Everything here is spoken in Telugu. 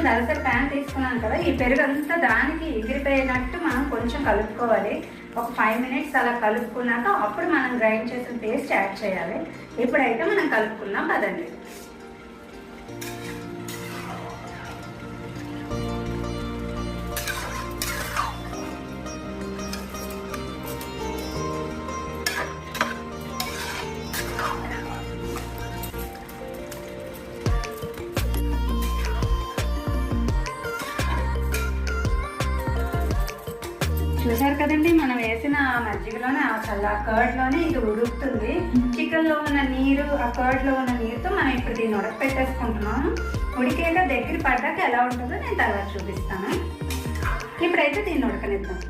దళసరి ప్యాన్ తీసుకున్నాం కదా, ఈ పెరుగు అంతా దానికి ఎగిరిపోయినట్టు మనం కొంచెం కలుపుకోవాలి. ఒక 5 minutes అలా కలుపుకున్నాక అప్పుడు మనం గ్రైండ్ చేసిన పేస్ట్ యాడ్ చేయాలి. ఇప్పుడైతే మనం కలుపుకున్నాం కదండి. చూసారు కదండి, మనం వేసిన మజ్జిగలోనే అసలు ఆ కర్డ్లోనే ఇది ఉడుకుతుంది. చికెన్లో ఉన్న నీరు, ఆ కర్డ్లో ఉన్న నీరుతో మనం ఇప్పుడు దీన్ని ఉడకపెట్టేసుకుంటున్నాము. ఉడికేగా దగ్గర పడ్డాక ఎలా ఉంటుందో నేను తర్వాత చూపిస్తాను. ఇప్పుడైతే దీన్ని ఉడకనిద్దాం.